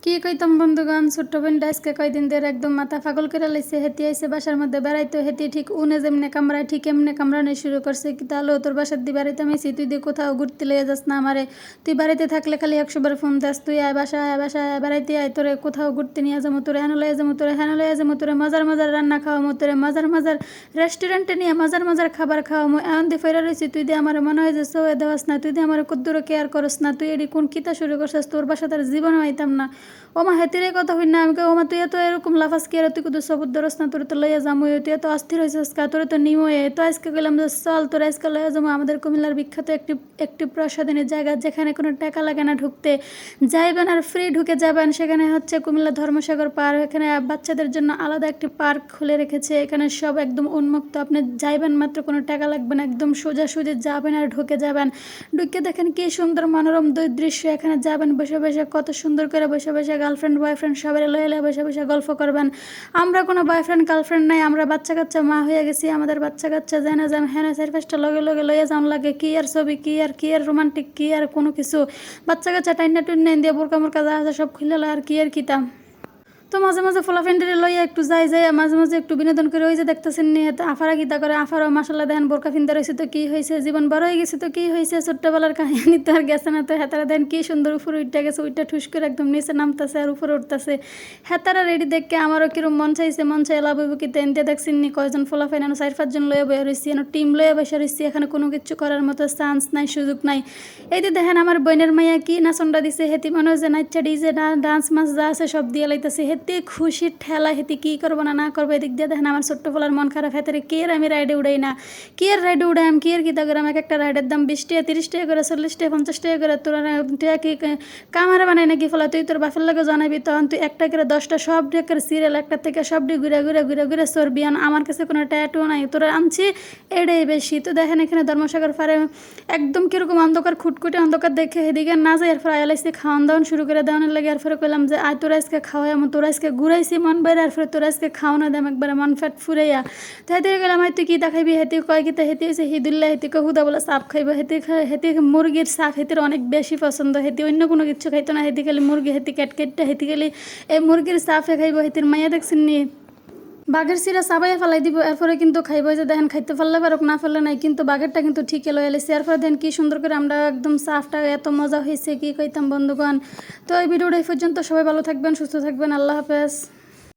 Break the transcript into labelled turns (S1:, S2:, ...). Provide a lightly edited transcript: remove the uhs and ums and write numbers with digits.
S1: কি কইতাম বন্ধুগণ, ছোট্ট বোনটা আজকে কয়দিন ধরে একদম মাথা পাগল করে লাইছে। হেতি আইসে বাসার মধ্যে বেড়াইতো, হেতি ঠিক উনে যেমনে কামড়ায় ঠিক এমনি কামড়ানো শুরু করছে। কি তাহলে তোর বাসার দিয়ে বাড়িতে আইসি, তুই দিয়ে কোথাও ঘুরতে লইয়া যাস না আমারে? তুই বাড়িতে থাকলে খালি 100 বার ফোন দাস, তুই আয় বাসায় আয় বাসায় আয়, বেড়াইতে আয়, তোরে কোথাও ঘুরতে নিয়ে যাবো, তোরে হেন লইয়া যাবো, তোরে হেন লইয়া যাবো, তোরে মজার মজার রান্না খাওয়ামো, তোরে মজার মজার রেস্টুরেন্টে নিয়ে মজার মজার খাবার খাওয়ামো। এমন দিয়ে ফেরা রয়েছি, তুই দিয়ে আমার মনে হয় যে সৌয়ে দেওয়াস না, তুই দিয়ে আমার কদ্দুরো কেয়ার করস না, তুই এটি কোন কিতা শুরু করছিস? তোর বাসা তার জীবনও আইতাম না। ওমা হেতিরে কথা হই না, আমাকে ওমা তুই তো এরকম লাফাস কি আর তুই কুদু সবুদ দরস না, তোর তো লইয়া যামো, তুই তো অস্থির হয়েছিস কা, তোর তো নিময়ে তো আজকে গেলাম যে চল তোর আজকে লইয়া যাবো আমাদের কুমিল্লার বিখ্যাত একটি একটি প্রসাধনী জায়গা, যেখানে কোনো টাকা লাগে না ঢুকতে, যাইবেন আর ফ্রি ঢুকে যাবেন। সেখানে হচ্ছে কুমিল্লা ধর্মসাগর পার্ক, এখানে বাচ্চাদের জন্য আলাদা একটি পার্ক খুলে রেখেছে, এখানে সব একদম উন্মুক্ত, আপনি যাইবেন মাত্র কোনো টাকা লাগবে না, একদম সোজাসুজি যাবেন আর ঢুকে যাবেন। ঢুকে দেখেন কি সুন্দর মনোরম দুই দৃশ্য, এখানে যাবেন বসে বসে কত সুন্দর করে বসে বসে গার্লফ্রেন্ড বয়ফ্রেন্ড সবাই লয়ে বসে বসে গল্প করবেন। আমরা কোনো বয়ফ্রেন্ড গার্লফ্রেন্ড নাই, আমরা বাচ্চা কাচ্চা মা হয়ে গেছি, আমাদের বাচ্চা কাচ্চা যায় না যান হ্যাঁ চার পাঁচটা লগে লগে লইয়া যাওয়ান লাগে, কি আর ছবি কি আর রোমান্টিক কি আর কোনো কিছু, বাচ্চা কাচ্চা টাইনা টুন্না দিয়ে বোরকা মোরকা যা আছে সব খুলে লয় আর কি আর কিতাম। তো মাঝে মাঝে ফোলাফ্রেন্ডের লইয়া একটু যাই মাঝে মাঝে একটু বিনোদন করে, ওই যে দেখতেছেন নিয়ে আফারা গীতা করে, আফারও মাসাল্লাহ দেখেন বোরকা ফিন্দা রয়েছে তো কি হয়েছে, জীবন বড় হয়ে গেছে তো কি হয়েছে, ছোট্টবেলার কাহিনী তো আর গেছে না। তো হেতারা দেন কি সুন্দর উপরে উঠতে গেছে, ওইটা ঠুস করে একদম নিচে নামতেছে আর উপরে উঠতেছে। হেতারা রেডি দেখে আমারও কিরম মন চাইছে, মন চাই লাভ কি তেন দিয়ে দেখছেন নি কয়জন ফোলাফাইন এনে 4-5 জন লয়ে বয়ে রয়েছি, এনে টিম লয়ে বসে রয়েছি, এখানে কোনো কিছু করার মতো চান্স নাই, সুযোগ নাই। এই যে দেখেন আমার বোনের মাইয়া কি নাচনটা দিছে, হেতি মনে হয় যে নাচা ডিজে ডান্স মাস যা আছে সব দিয়ে লাইতেছে, হেতি খুশির ঠেলা, হেতি কি করবো না না করবো। এদিক দিয়ে দেখেন আমার ছোট্ট ফলার মন খারাপ, হেতারে কি আর আমি রাইডে উড়াই না, কি আর রাইডে উড়াই আমি, কি আর কিতা করে, আমাকে একটা রাইডের দাম 20 টাকা 30 টাকা করে 40 টাকা 50 টাকা করে, তোর কি কামারে বানাই নাকি ফলা, তুই তোর বাপের লাগে জানাবি, তখন তুই একটা করে 10টা সব ডেকের সিরিয়াল একটা থেকে সব ডি ঘুরে ঘুরে ঘুরে ঘুরে চর্বি আন, আমার কাছে কোনো ট্যাটু নাই, তোরা আনছি এটাই বেশি। তো দেখেন এখানে ধর্মসাগর পারে একদম কীরকম অন্ধকার খুটখুটে অন্ধকার দেখে এদিকে না যাই, এরপর আয়ালাইসি খাওয়ান দাওয়ান শুরু করে দেওয়ানোর লাগে, এরপরে কইলাম যে আয় তোরা আজকে খাওয়াই, এমন তোরা আজকে ঘুরাইছি মন বাইরে, এরপরে তোরা আজকে খাওয়ানো দাম একবারে মন ফ্যাট ফুরাইয়া। তো হেতে গেলাম তুই কী দেখাইবি, হেতি কয় কিতা, হেতি হয়েছে হিদুল্লাহ, হেতিকে হুদা বলে সাপ খাইব, হেতি মুরগির সাপ হেতির অনেক বেশি পছন্দ, হেতি অন্য কোনো কিছু খাইতো না, হেতি খালি মুরগি, হেতি ক্যাটকেটটা হেতি খালি এই মুরগির সাপে খাইব। হেতির মাইয়া দেখছেন নি বাঘের চিরা চাবাইয়া ফেলাই দিব, এরপরে কিন্তু খাইব, যে দেখেন খাইতে পারলে পারুক না ফেললে নাই, কিন্তু বাঘেরটা কিন্তু ঠিকই লয়ে এলেছে। এরপরে দেখেন কি সুন্দর করে আমরা একদম সাফটা, এত মজা হয়েছে কি কইতাম বন্ধুগণ। তো এই ভিডিওটা এই পর্যন্ত, সবাই ভালো থাকবেন সুস্থ থাকবেন, আল্লাহ হাফেজ।